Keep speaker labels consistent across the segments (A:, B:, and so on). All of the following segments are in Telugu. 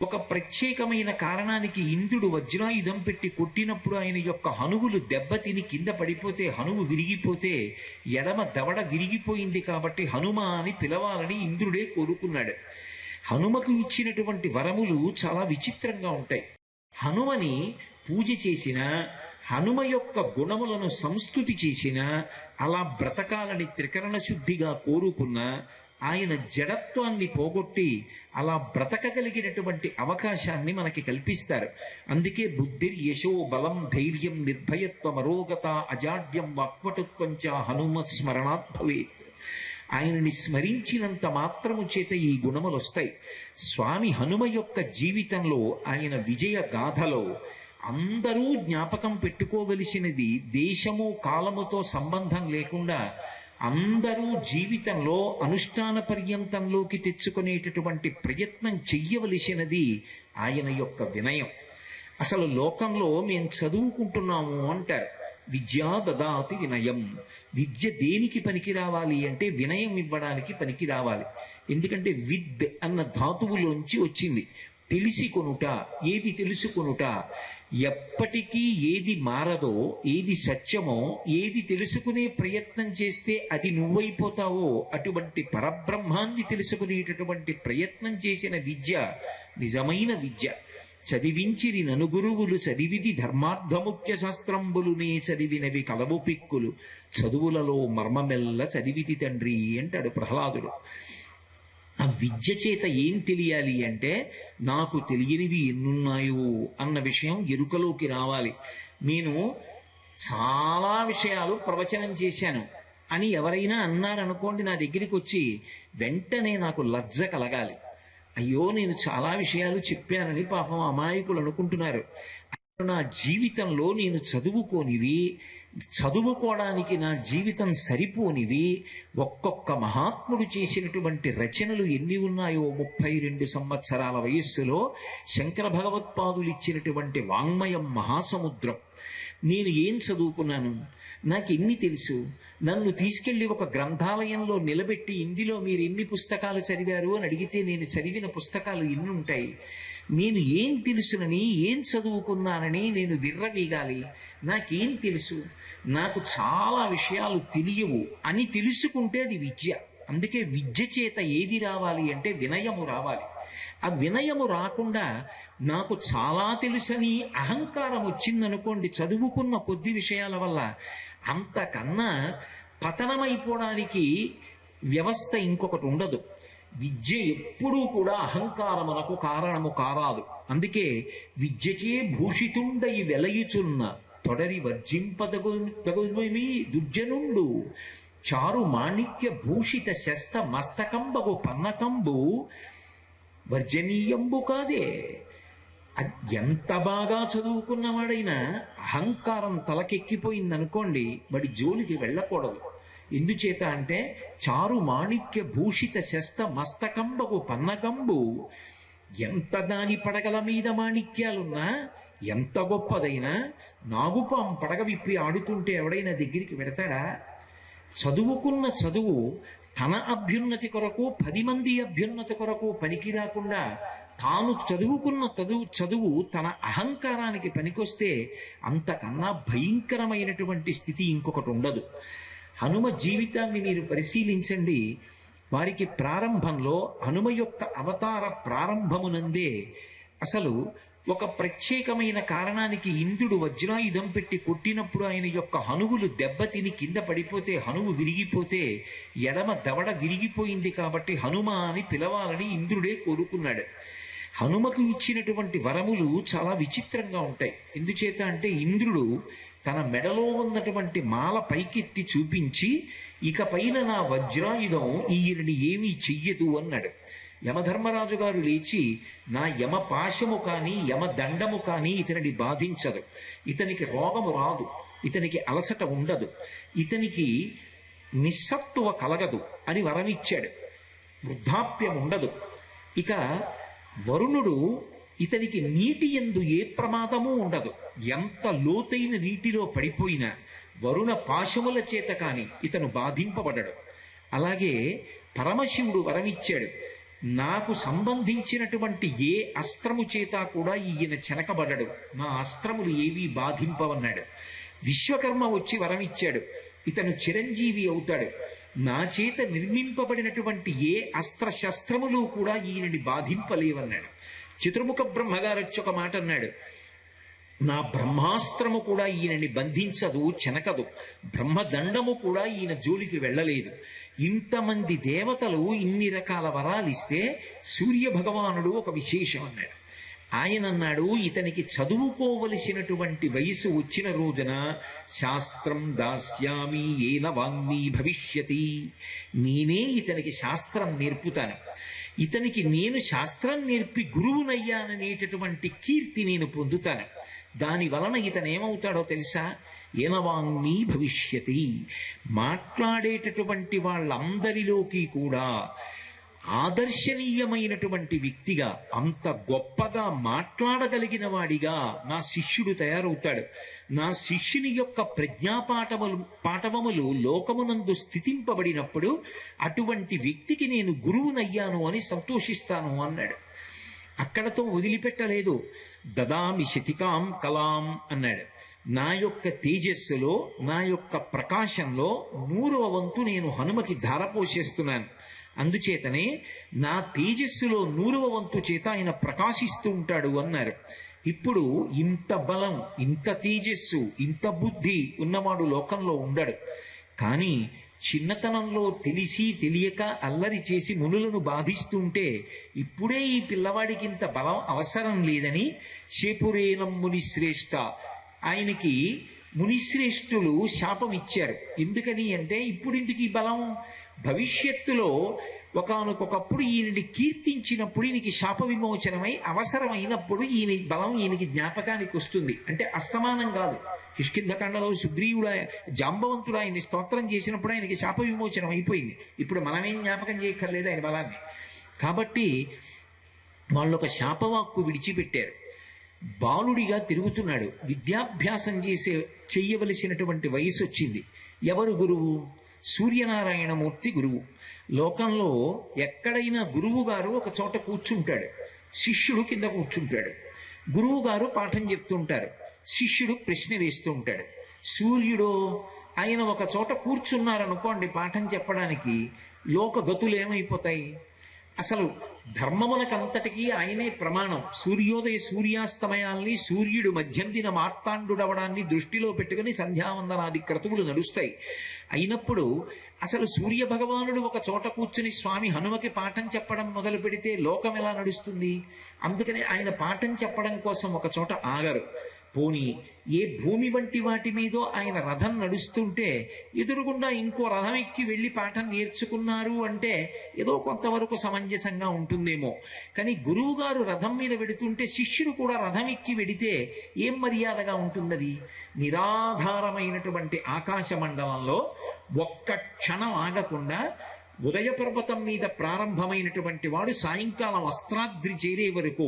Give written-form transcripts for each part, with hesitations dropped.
A: ఒక ప్రత్యేకమైన కారణానికి ఇంద్రుడు వజ్రాయుధం పెట్టి కొట్టినప్పుడు ఆయన యొక్క హనువులు దెబ్బతిని కింద పడిపోతే, హనువు విరిగిపోతే ఎడమ దవడ విరిగిపోయింది కాబట్టి హనుమ అని పిలవాలని ఇంద్రుడే కోరుకున్నాడు. హనుమకు ఇచ్చినటువంటి వరములు చాలా విచిత్రంగా ఉంటాయి. హనుమని పూజ చేసిన, హనుమ యొక్క గుణములను సంస్తుతి చేసిన, అలా బ్రతకాలని త్రికరణ శుద్ధిగా కోరుకున్న, ఆయన జడత్వాన్ని పోగొట్టి అలా బ్రతకగలిగినటువంటి అవకాశాన్ని మనకి కల్పిస్తారు. అందుకే బుద్ధిర్ యశో బలం ధైర్యం నిర్భయత్వం అరోగత అజాడ్యం వాక్పటుత్వం చ హనుమత్ స్మరణాత్ భవేత్. ఆయనని స్మరించినంత మాత్రము చేత ఈ గుణములు వస్తాయి. స్వామి హనుమ యొక్క జీవితంలో, ఆయన విజయ గాథలో అందరూ జ్ఞాపకం పెట్టుకోవలసినది, దేశము కాలముతో సంబంధం లేకుండా అందరూ జీవితంలో అనుష్ఠాన పర్యంతంలోకి తెచ్చుకునేటటువంటి ప్రయత్నం చెయ్యవలసినది ఆయన యొక్క వినయం. అసలు లోకంలో మేము చదువుకుంటున్నాము అంటారు, విద్యా దదాతి వినయం. విద్య దేనికి పనికి రావాలి అంటే వినయం ఇవ్వడానికి పనికి రావాలి. ఎందుకంటే విద్ అన్న ధాతువులోంచి వచ్చింది. తెలిసి కొనుట, ఏది తెలుసుకొనుట. ఎప్పటికీ ఏది మారదో, ఏది సత్యమో, ఏది తెలుసుకునే ప్రయత్నం చేస్తే అది నువ్వైపోతావో అటువంటి పరబ్రహ్మాన్ని తెలుసుకునేటటువంటి ప్రయత్నం చేసిన విద్య నిజమైన విద్య. చదివించిరి ననుగురువులు చదివిది ధర్మార్థముఖ్య శాస్త్రంబులునే చదివినవి కలవు పిక్కులు చదువులలో మర్మమెల్ల చదివితి తండ్రి అంటాడు ప్రహ్లాదుడు. ఆ విద్య చేత ఏం తెలియాలి అంటే, నాకు తెలియనివి ఎన్నున్నాయో అన్న విషయం ఎరుకలోకి రావాలి. నేను చాలా విషయాలు ప్రవచనం చేశాను అని ఎవరైనా అన్నారనుకోండి, నా దగ్గరికి వచ్చి వెంటనే నాకు లజ్జ కలగాలి. అయ్యో, నేను చాలా విషయాలు చెప్పానని పాపం అమాయకులు అనుకుంటున్నారు. నా జీవితంలో నేను చదువుకోవడానికి నా జీవితం సరిపోనివి ఒక్కొక్క మహాత్ముడు చేసినటువంటి రచనలు ఎన్ని ఉన్నాయో. 32 సంవత్సరాల వయస్సులో శంకర భగవత్పాదులు ఇచ్చినటువంటి వాంగ్మయం మహాసముద్రం. నేను ఏం చదువుకున్నాను, నాకు ఎన్ని తెలుసు? నన్ను తీసుకెళ్లి ఒక గ్రంథాలయంలో నిలబెట్టి ఇందులో మీరు ఎన్ని పుస్తకాలు చదివారు అని అడిగితే నేను చదివిన పుస్తకాలు ఎన్ని ఉంటాయి? నేను ఏం తెలుసునని, ఏం చదువుకున్నానని నేను విర్రవీగాలి. నాకేం తెలుసు, నాకు చాలా విషయాలు తెలియవు అని తెలుసుకుంటే అది విద్య. అందుకే విద్య చేత ఏది రావాలి అంటే వినయము రావాలి. ఆ వినయము రాకుండా నాకు చాలా తెలుసని అహంకారం వచ్చిందనుకోండి, చదువుకున్న కొద్ది విషయాల వల్ల, అంతకన్నా పతనమైపోవడానికి వ్యవస్థ ఇంకొకటి ఉండదు. విద్య ఎప్పుడూ కూడా అహంకారమునకు కారణము కారాదు. అందుకే విద్యచే భూషితుండై వెలయుచున్న తొడరి వర్జింపదగుమి దుర్జనుండు చారు మాణిక్య భూషిత శస్త మస్తకంబగు పన్నకంబు వర్జనీయంబు కాదే. ఎంత బాగా చదువుకున్నవాడైనా అహంకారం తలకెక్కిపోయిందనుకోండి, వాడి జోలికి వెళ్ళకూడదు. ఎందుచేత అంటే, చారు మాణిక్య భూషిత శస్త మస్తకంబగు పన్నకంబు. ఎంత దాని పడగల మీద మాణిక్యాలున్నా, ఎంత గొప్పదైనా, నాగుపాం పడగ విప్పి ఆడుతుంటే ఎవడైనా దగ్గరికి పెడతాడా? చదువుకున్న చదువు తన అభ్యున్నతి కొరకు, 10 మంది అభ్యున్నతి కొరకు పనికి రాకుండా, తాను చదువుకున్న చదువు తన అహంకారానికి పనికొస్తే అంతకన్నా భయంకరమైనటువంటి స్థితి ఇంకొకటి ఉండదు. హనుమ జీవితాన్ని మీరు పరిశీలించండి. వారికి ప్రారంభంలో, హనుమ యొక్క అవతార ప్రారంభమునందే అసలు ఒక ప్రత్యేకమైన కారణానికి ఇంద్రుడు వజ్రాయుధం పెట్టి కొట్టినప్పుడు ఆయన యొక్క హనువులు దెబ్బతిని కింద పడిపోతే, హనువు విరిగిపోతే ఎడమ దవడ విరిగిపోయింది కాబట్టి హనుమ అని పిలవాలని ఇంద్రుడే కోరుకున్నాడు. హనుమకు ఇచ్చినటువంటి వరములు చాలా విచిత్రంగా ఉంటాయి. ఎందుచేత అంటే, ఇంద్రుడు తన మెడలో ఉన్నటువంటి మాల పైకెత్తి చూపించి, ఇక పైన నా వజ్రాయుధం ఈయనని ఏమీ చెయ్యదు అన్నాడు. యమధర్మరాజు గారు లేచి, నా యమ పాశము కానీ యమ దండము కానీ ఇతనిని బాధించదు, ఇతనికి రోగము రాదు, ఇతనికి అలసట ఉండదు, ఇతనికి నిస్సత్తువ కలగదు అని వరమిచ్చాడు. వృద్ధాప్యం ఉండదు. ఇక వరుణుడు, ఇతనికి నీటి యందు ఏ ప్రమాదము ఉండదు, ఎంత లోతైన నీటిలో పడిపోయినా వరుణ పాశముల చేత కాని ఇతను బాధింపబడడు. అలాగే పరమశివుడు వరమిచ్చాడు, నాకు సంబంధించినటువంటి ఏ అస్త్రము చేత కూడా ఈయన చెనకబడడు, నా అస్త్రములు ఏవీ బాధింపవన్నాడు. విశ్వకర్మ వచ్చి వరం ఇచ్చాడు, ఇతను చిరంజీవి అవుతాడు, నా చేత నిర్మింపబడినటువంటి ఏ అస్త్ర శస్త్రములు కూడా ఈయనని బాధింపలేవన్నాడు. చతుర్ముఖ బ్రహ్మగారు వచ్చి ఒక మాట అన్నాడు, నా బ్రహ్మాస్త్రము కూడా ఈయనని బంధించదు, చెనకదు, బ్రహ్మదండము కూడా ఈయన జోలికి వెళ్ళలేదు. ఇంతమంది దేవతలు ఇన్ని రకాల వరాలు ఇస్తే సూర్య భగవానుడు ఒక విశేషం అన్నాడు. ఆయన అన్నాడు, ఇతనికి చదువుకోవలసినటువంటి వయసు వచ్చిన రోజున శాస్త్రం దాస్యామి ఏన వాంగ్మీ భవిష్యతి, నేనే ఇతనికి శాస్త్రం నేర్పుతాను, ఇతనికి నేను శాస్త్రం నేర్పి గురువునయ్యాననేటటువంటి కీర్తి నేను పొందుతాను. దాని వలన ఇతను ఏమవుతాడో తెలుసా? ఏనవాంగ్మీ భవిష్యతి, మాట్లాడేటటువంటి వాళ్ళందరిలోకి కూడా ఆదర్శనీయమైనటువంటి వ్యక్తిగా, అంత గొప్పగా మాట్లాడగలిగిన వాడిగా నా శిష్యుడు తయారవుతాడు. నా శిష్యుని యొక్క పాఠవములు లోకమునందు స్థితింపబడినప్పుడు అటువంటి వ్యక్తికి నేను గురువునయ్యాను అని సంతోషిస్తాను అన్నాడు. అక్కడతో వదిలిపెట్టలేదు. దదామి శతికాం కలాం అన్నాడు. నా యొక్క తేజస్సులో, నా యొక్క ప్రకాశంలో 100వ వంతు నేను హనుమకి ధారపోసేస్తున్నాను. అందుచేతనే నా తేజస్సులో 100వ వంతు చేత ఆయన ప్రకాశిస్తూ ఉంటాడు అన్నారు. ఇప్పుడు ఇంత బలం, ఇంత తేజస్సు, ఇంత బుద్ధి ఉన్నవాడు లోకంలో ఉండడు. కానీ చిన్నతనంలో తెలిసి తెలియక అల్లరి చేసి మునులను బాధిస్తుంటే ఇప్పుడే ఈ పిల్లవాడికి ఇంత బలం అవసరం లేదని శేపురేనం మునిశ్రేష్ఠ, ఆయనకి మునిశ్రేష్ఠులు శాపం ఇచ్చారు. ఎందుకని అంటే, ఇప్పుడు ఇందుకు ఈ బలం భవిష్యత్తులో ఒకానొకప్పుడు ఈయనని కీర్తించినప్పుడు ఈయనకి శాప విమోచనమై అవసరమైనప్పుడు ఈయన బలం ఈయనకి జ్ఞాపకానికి వస్తుంది. అంటే అస్తమానం కాదు. కిష్కింధకాండలో సుగ్రీవుడు జాంబవంతుడు ఆయన్ని స్తోత్రం చేసినప్పుడు ఆయనకి శాప విమోచనం అయిపోయింది. ఇప్పుడు మనమేం జ్ఞాపకం చేయక్కర్లేదు ఆయన బలాన్ని. కాబట్టి వాళ్ళు ఒక శాపవాక్కు విడిచిపెట్టారు. బాలుడిగా తిరుగుతున్నాడు, విద్యాభ్యాసం చెయ్యవలసినటువంటి వయసు వచ్చింది. ఎవరు గురువు? సూర్యనారాయణమూర్తి గురువు. లోకంలో ఎక్కడైనా గురువు గారు ఒక చోట కూర్చుంటాడు, శిష్యుడు కింద కూర్చుంటాడు. గురువు గారు పాఠం చెప్తుంటారు, శిష్యుడు ప్రశ్న వేస్తూ ఉంటాడు. సూర్యుడు ఆయన ఒక చోట కూర్చున్నారనుకోండి పాఠం చెప్పడానికి, లోక గతులు ఏమైపోతాయి? అసలు ధర్మములకంతటికీ ఆయనే ప్రమాణం. సూర్యోదయ సూర్యాస్తమయాల్ని, సూర్యుడు మధ్యందిన మార్తాండుడవడాన్ని దృష్టిలో పెట్టుకుని సంధ్యావందనాది క్రతువులు నడుస్తాయి. అయినప్పుడు అసలు సూర్య భగవానుడు ఒక చోట కూర్చుని స్వామి హనుమకి పాఠం చెప్పడం మొదలు పెడితే లోకం ఎలా నడుస్తుంది? అందుకని ఆయన పాఠం చెప్పడం కోసం ఒక చోట ఆగరు. పోనీ ఏ భూమి వంటి వాటి మీదో ఆయన రథం నడుస్తుంటే ఎదురుగుండా ఇంకో రథం ఎక్కి వెళ్ళి పాఠం నేర్చుకున్నారు అంటే ఏదో కొంతవరకు సమంజసంగా ఉంటుందేమో. కానీ గురువు గారు రథం మీద వెడుతుంటే శిష్యుడు కూడా రథం ఎక్కి వెడితే ఏం మర్యాదగా ఉంటుందది? నిరాధారమైనటువంటి ఆకాశ మండలంలో ఒక్క క్షణం ఆగకుండా ఉదయ పర్వతం మీద ప్రారంభమైనటువంటి వాడు సాయంకాలం అస్త్రాద్రి చేరే వరకు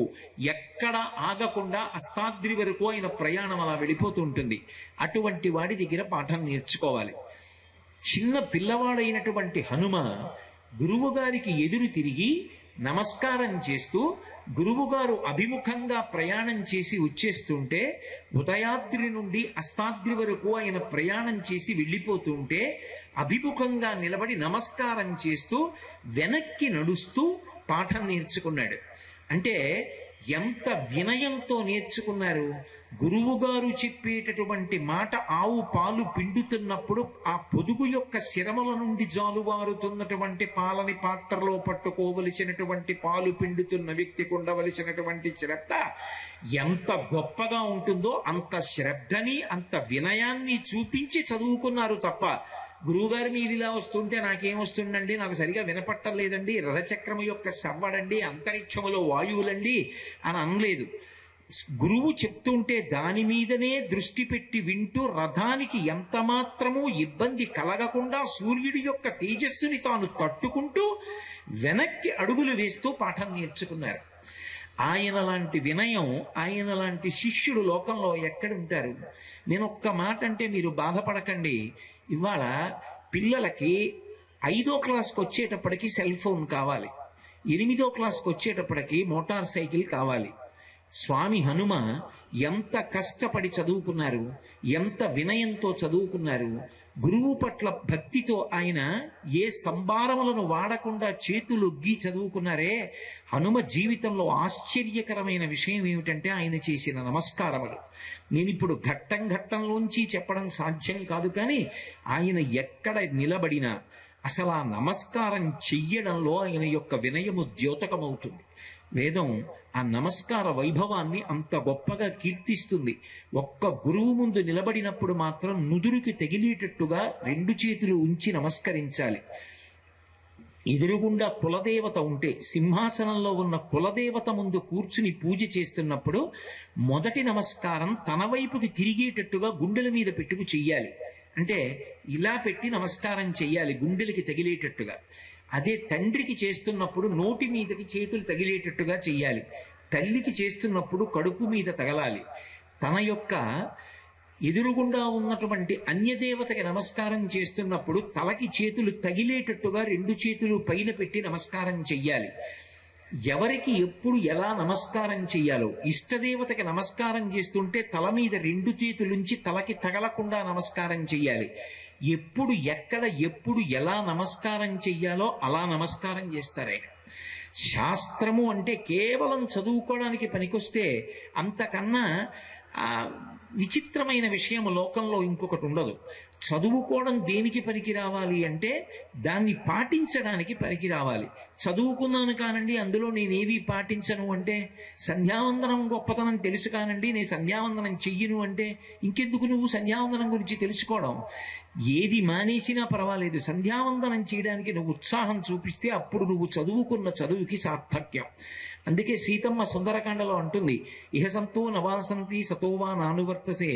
A: ఎక్కడ ఆగకుండా అస్తాద్రి వరకు ఆయన ప్రయాణం అలా వెళ్ళిపోతూ ఉంటుంది. అటువంటి వాడి దగ్గర పాఠం నేర్చుకోవాలి. చిన్న పిల్లవాడైనటువంటి హనుమ గురువుగారికి ఎదురు తిరిగి నమస్కారం చేస్తూ గురువుగారు అభిముఖంగా ప్రయాణం చేసి వచ్చేస్తుంటే, ఉదయాద్రి నుండి అస్తాద్రి వరకు ఆయన ప్రయాణం చేసి వెళ్ళిపోతుంటే అభిముఖంగా నిలబడి నమస్కారం చేస్తూ వెనక్కి నడుస్తూ పాఠం నేర్చుకున్నాడు. అంటే ఎంత వినయంతో నేర్చుకున్నారు. గురువుగారు చెప్పేటటువంటి మాట ఆవు పాలు పిండుతున్నప్పుడు ఆ పొదుగు యొక్క శిరముల నుండి జాలువారుతున్నటువంటి పాలని పాత్రలో పట్టుకోవలసినటువంటి పాలు పిండుతున్న వ్యక్తికి ఉండవలసినటువంటి శ్రద్ధ ఎంత గొప్పగా ఉంటుందో అంత శ్రద్ధని అంత వినయాన్ని చూపించి చదువుకున్నారు తప్ప గురువుగారు మీరు ఇలా వస్తుంటే నాకేం వస్తుందండి, నాకు సరిగా వినపట్టలేదండి, రథచక్రము యొక్క సవ్వడండి, అంతరిక్షములో వాయువులండి అని అనలేదు. గురువు చెప్తుంటే దాని మీదనే దృష్టి పెట్టి వింటూ రథానికి ఎంత మాత్రమూ ఇబ్బంది కలగకుండా సూర్యుడి యొక్క తేజస్సుని తాను తట్టుకుంటూ వెనక్కి అడుగులు వేస్తూ పాఠం నేర్చుకున్నారు. ఆయన లాంటి వినయం, ఆయన లాంటి శిష్యుడు లోకంలో ఎక్కడుంటారు? నేను ఒక్క మాట అంటే మీరు బాధపడకండి. ఇవాళ పిల్లలకి 5వ క్లాస్కి వచ్చేటప్పటికి సెల్ ఫోన్ కావాలి. 8వ క్లాస్కి వచ్చేటప్పటికి మోటార్ సైకిల్ కావాలి. స్వామి హనుమ ఎంత కష్టపడి చదువుకున్నారు, ఎంత వినయంతో చదువుకున్నారు. గురువు పట్ల భక్తితో ఆయన ఏ సంభారములను వాడకుండా చేతులొగ్గి చదువుకున్నారే. హనుమ జీవితంలో ఆశ్చర్యకరమైన విషయం ఏమిటంటే ఆయన చేసిన నమస్కారములు. నేను ఇప్పుడు ఘట్టంలోంచి చెప్పడం సాధ్యం కాదు, కానీ ఆయన ఎక్కడ నిలబడినా అసలు ఆ నమస్కారం చెయ్యడంలో ఆయన యొక్క వినయము ద్యోతకమవుతుంది. వేదం ఆ నమస్కార వైభవాన్ని అంత గొప్పగా కీర్తిస్తుంది. ఒక్క గురువు ముందు నిలబడినప్పుడు మాత్రం నుదురుకి తగిలేటట్టుగా 2 చేతులు ఉంచి నమస్కరించాలి. ఎదురుగుండా కులదేవత ఉంటే, సింహాసనంలో ఉన్న కులదేవత ముందు కూర్చుని పూజ చేస్తున్నప్పుడు మొదటి నమస్కారం తన వైపుకి తిరిగేటట్టుగా గుండెల మీద పెట్టుకు చెయ్యాలి. అంటే ఇలా పెట్టి నమస్కారం చెయ్యాలి, గుండెలకి తగిలేటట్టుగా. అదే తండ్రికి చేస్తున్నప్పుడు నోటి మీదకి చేతులు తగిలేటట్టుగా చెయ్యాలి. తల్లికి చేస్తున్నప్పుడు కడుపు మీద తగలాలి. తన యొక్క ఎదురుగుండా ఉన్నటువంటి అన్యదేవతకి నమస్కారం చేస్తున్నప్పుడు తలకి చేతులు తగిలేటట్టుగా 2 చేతులు పైన పెట్టి నమస్కారం చెయ్యాలి. ఎవరికి ఎప్పుడు ఎలా నమస్కారం చెయ్యాలో, ఇష్టదేవతకి నమస్కారం చేస్తుంటే తల మీద 2 చేతులుంచి తలకి తగలకుండా నమస్కారం చెయ్యాలి. ఎప్పుడు ఎక్కడ ఎప్పుడు ఎలా నమస్కారం చెయ్యాలో అలా నమస్కారం చేస్తారే. శాస్త్రము అంటే కేవలం చదువుకోవడానికి పనికొస్తే అంతకన్నా విచిత్రమైన విషయం లోకంలో ఇంకొకటి ఉండదు. చదువుకోవడం దేనికి పనికి రావాలి అంటే దాన్ని పాటించడానికి పనికి రావాలి. చదువుకున్నాను కానండి, అందులో నేనేవి పాటించను అంటే, సంధ్యావందనం గొప్పతనం తెలుసు కానండి, నేను సంధ్యావందనం చెయ్యను అంటే, ఇంకెందుకు నువ్వు సంధ్యావందనం గురించి తెలుసుకోవడం? ఏది మానేసినా పర్వాలేదు, సంధ్యావందనం చేయడానికి నువ్వు ఉత్సాహం చూపిస్తే అప్పుడు నువ్వు చదువుకున్న చదువుకి సార్థక్యం. అందుకే సీతమ్మ సుందరకాండలో అంటుంది, ఇహ సంతో నవాసంతి సతోవా నానువర్తసే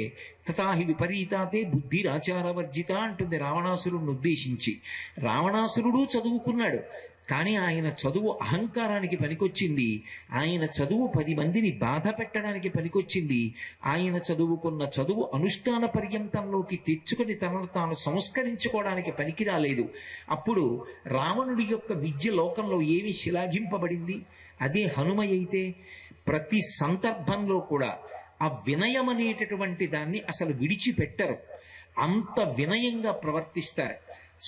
A: తథాహి విపరీతాతే బుద్ధిరాచారవర్జిత అంటుంది రావణాసురుడిని ఉద్దేశించి. రావణాసురుడు చదువుకున్నాడు, కానీ ఆయన చదువు అహంకారానికి పనికొచ్చింది. ఆయన చదువు 10 మందిని బాధ పెట్టడానికి పనికొచ్చింది. ఆయన చదువుకున్న చదువు అనుష్ఠాన పర్యంతంలోకి తెచ్చుకుని తనను తాను సంస్కరించుకోవడానికి పనికి రాలేదు. అప్పుడు రావణుడి యొక్క విద్య లోకంలో ఏమి శిలాఘింపబడింది? అదే హనుమ అయితే ప్రతి సందర్భంలో కూడా ఆ వినయం అనేటటువంటి దాన్ని అసలు విడిచిపెట్టరు. అంత వినయంగా ప్రవర్తిస్తారు.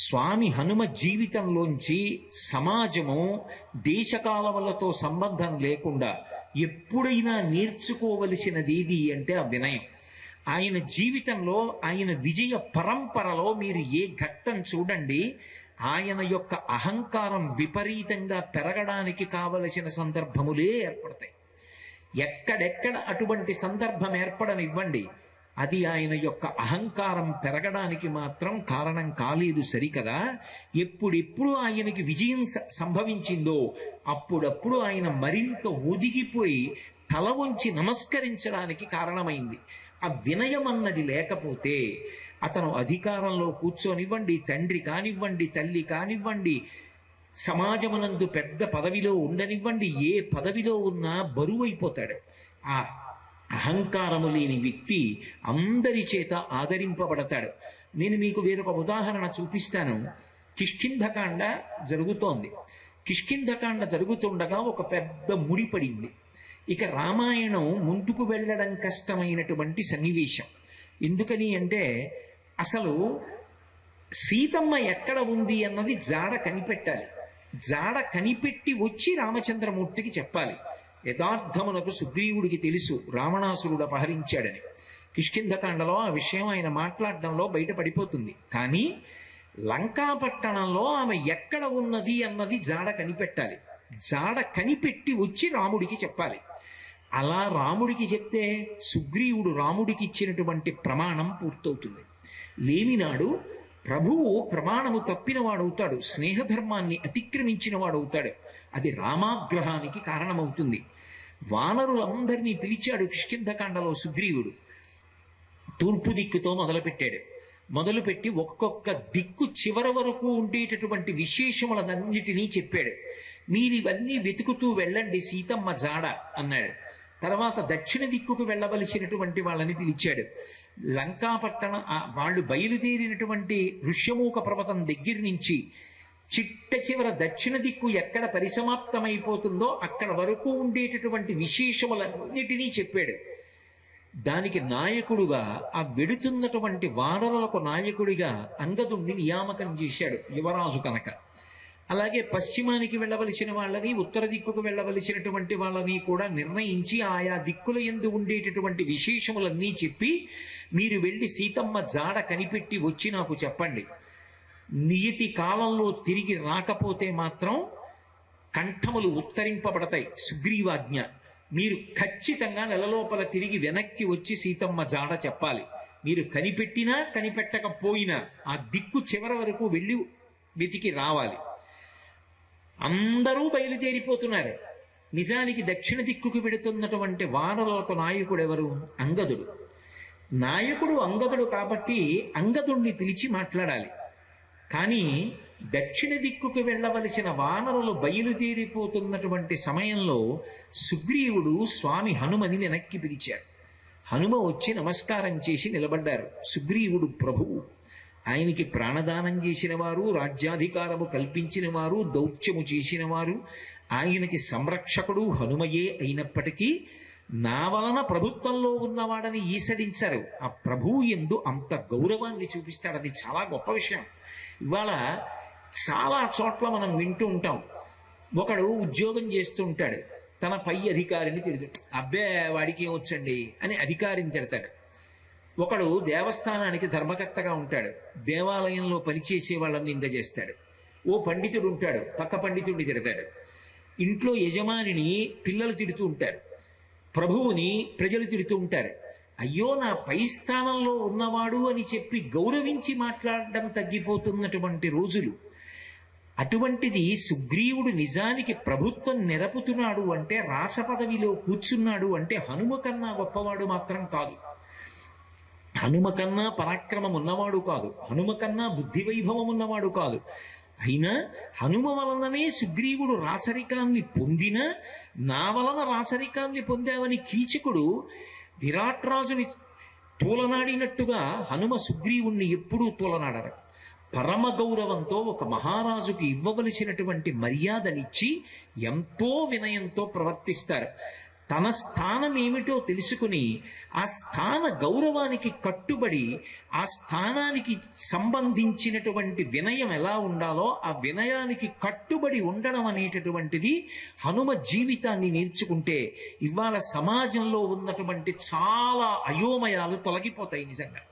A: స్వామి హనుమ జీవితంలోంచి సమాజము దేశకాలములతో సంబంధం లేకుండా ఎప్పుడైనా నేర్చుకోవలసినది ఏది అంటే ఆ వినయం. ఆయన జీవితంలో, ఆయన విజయ పరంపరలో మీరు ఏ ఘట్టం చూడండి, ఆయన యొక్క అహంకారం విపరీతంగా పెరగడానికి కావలసిన సందర్భములే ఏర్పడతాయి. ఎక్కడెక్కడ అటువంటి సందర్భం ఏర్పడనివ్వండి, అది ఆయన యొక్క అహంకారం పెరగడానికి మాత్రం కారణం కాలేదు సరికదా. ఎప్పుడెప్పుడు ఆయనకి విజయం సంభవించిందో అప్పుడప్పుడు ఆయన మరింత ఒదిగిపోయి తల వంచి నమస్కరించడానికి కారణమైంది. ఆ వినయం అన్నది లేకపోతే అతను అధికారంలో కూర్చోనివ్వండి, తండ్రి కానివ్వండి, తల్లి కానివ్వండి, సమాజమునందు పెద్ద పదవిలో ఉండనివ్వండి, ఏ పదవిలో ఉన్నా బరువైపోతాడు. ఆ అహంకారము లేని వ్యక్తి అందరి చేత ఆదరింపబడతాడు. నేను మీకు వేరొక ఉదాహరణ చూపిస్తాను. కిష్కింధకాండ జరుగుతోంది. కిష్కింధకాండ జరుగుతుండగా ఒక పెద్ద ముడి పడింది. ఇక రామాయణం ముందుకు వెళ్ళడం కష్టమైనటువంటి సన్నివేశం. ఎందుకని అంటే అసలు సీతమ్మ ఎక్కడ ఉంది అన్నది జాడ కనిపెట్టాలి. జాడ కనిపెట్టి వచ్చి రామచంద్రమూర్తికి చెప్పాలి. యథార్థమునకు సుగ్రీవుడికి తెలుసు రావణాసురుడు అపహరించాడని. కిష్కింధకాండలో ఆ విషయం ఆయన మాట్లాడడంలో బయటపడిపోతుంది. కానీ లంకాపట్టణంలో ఆమె ఎక్కడ ఉన్నది అన్నది జాడ కనిపెట్టాలి. జాడ కనిపెట్టి వచ్చి రాముడికి చెప్పాలి. అలా రాముడికి చెప్తే సుగ్రీవుడు రాముడికి ఇచ్చినటువంటి ప్రమాణం పూర్తవుతుంది. లేనినాడు ప్రభువు ప్రమాణము తప్పినవాడవుతాడు, స్నేహధర్మాన్ని అతిక్రమించిన వాడవుతాడు. అది రామాగ్రహానికి కారణమవుతుంది. వానరులందరినీ పిలిచాడు కిష్కింధకాండలో సుగ్రీవుడు. తూర్పు దిక్కుతో మొదలుపెట్టి ఒక్కొక్క దిక్కు చివరి వరకు ఉండేటటువంటి విశేషములన్నిటినీ చెప్పాడు. మీరివన్నీ వెతుకుతూ వెళ్ళండి సీతమ్మ జాడ అన్నాడు. తర్వాత దక్షిణ దిక్కుకు వెళ్ళవలసినటువంటి వాళ్ళని పిలిచాడు. లంకాపట్టణ వాళ్ళు బయలుదేరినటువంటి ఋష్యమూక పర్వతం దగ్గర నుంచి చిట్ట చివర దక్షిణ దిక్కు ఎక్కడ పరిసమాప్తమైపోతుందో అక్కడ వరకు ఉండేటటువంటి విశేషములన్నిటినీ చెప్పాడు. దానికి నాయకుడుగా, ఆ వెడుతున్నటువంటి వానరులకు నాయకుడిగా అంగదుణ్ణి నియామకం చేశాడు యువరాజు కనుక. అలాగే పశ్చిమానికి వెళ్ళవలసిన వాళ్ళని, ఉత్తర దిక్కుకు వెళ్ళవలసినటువంటి వాళ్ళని కూడా నిర్ణయించి ఆయా దిక్కుల యందు ఉండేటటువంటి విశేషములన్నీ చెప్పి, మీరు వెళ్ళి సీతమ్మ జాడ కనిపెట్టి వచ్చి నాకు చెప్పండి. నియతి కాలంలో తిరిగి రాకపోతే మాత్రం కంఠములు ఉత్తరింపబడతాయి, సుగ్రీవాజ్ఞ. మీరు ఖచ్చితంగా నెలలోపల తిరిగి వెనక్కి వచ్చి సీతమ్మ జాడ చెప్పాలి. మీరు కనిపెట్టినా కనిపెట్టకపోయినా ఆ దిక్కు చివరి వరకు వెళ్ళి వెతికి రావాలి. అందరూ బయలుదేరిపోతున్నారు. నిజానికి దక్షిణ దిక్కుకు వెడుతున్నటువంటి వానరులకు నాయకుడు ఎవరు? అంగదుడు. నాయకుడు అంగదుడు కాబట్టి అంగదుణ్ణి పిలిచి మాట్లాడాలి. కానీ దక్షిణ దిక్కుకు వెళ్ళవలసిన వానరులు బయలుదేరిపోతున్నటువంటి సమయంలో సుగ్రీవుడు స్వామి హనుమని వెనక్కి పిలిచాడు. హనుమ వచ్చి నమస్కారం చేసి నిలబడ్డారు. సుగ్రీవుడు ప్రభువు, ఆయనకి ప్రాణదానం చేసిన వారు, రాజ్యాధికారము కల్పించిన వారు, దౌత్యము చేసిన వారు, ఆయనకి సంరక్షకుడు హనుమయే అయినప్పటికీ నా వలన ప్రభుత్వంలో ఉన్నవాడని ఈసడించారు. ఆ ప్రభువు యందు అంత గౌరవాన్ని చూపిస్తాడు. అది చాలా గొప్ప విషయం. ఇవాళ చాలా చోట్ల మనం వింటూ ఉంటాం, ఒకడు ఉద్యోగం చేస్తూ ఉంటాడు, తన పై అధికారిని తిడతాడు. అబ్బే వాడికి ఏమొచ్చండి అని అధికారిని తిడతాడు. ఒకడు దేవస్థానానికి ధర్మకర్తగా ఉంటాడు, దేవాలయంలో పనిచేసే వాళ్ళని నింద చేస్తాడు. ఓ పండితుడు ఉంటాడు, పక్క పండితుడిని తిడతాడు. ఇంట్లో యజమానిని పిల్లలు తిడుతూ ఉంటారు, ప్రభువుని ప్రజలు తిడుతూ ఉంటారు. అయ్యో, నా పై స్థానంలో ఉన్నవాడు అని చెప్పి గౌరవించి మాట్లాడడం తగ్గిపోతున్నటువంటి రోజులు. అటువంటిది సుగ్రీవుడు నిజానికి ప్రభుత్వం నెరపుతున్నాడు అంటే, రాస పదవిలో కూర్చున్నాడు అంటే హనుమ కన్నా గొప్పవాడు మాత్రం కాదు, హనుమ కన్నా పరాక్రమం ఉన్నవాడు కాదు, హనుమ కన్నా బుద్ధి వైభవం ఉన్నవాడు కాదు. అయినా హనుమ వలననే సుగ్రీవుడు రాచరికాన్ని పొందిన, నా వలన రాచరికాన్ని పొందావని కీచకుడు విరాట్ రాజుని తూలనాడినట్టుగా హనుమ సుగ్రీవుణ్ణి ఎప్పుడూ తూలనాడరు. పరమ గౌరవంతో ఒక మహారాజుకు ఇవ్వవలసినటువంటి మర్యాదనిచ్చి ఎంతో వినయంతో ప్రవర్తిస్తారు. తన స్థానం ఏమిటో తెలుసుకుని ఆ స్థాన గౌరవానికి కట్టుబడి, ఆ స్థానానికి సంబంధించినటువంటి వినయం ఎలా ఉండాలో ఆ వినయానికి కట్టుబడి ఉండడం అనేటటువంటిది హనుమ జీవితాన్ని నేర్చుకుంటే ఇవాళ సమాజంలో ఉన్నటువంటి చాలా అయోమయాలు తొలగిపోతాయి నిజంగా.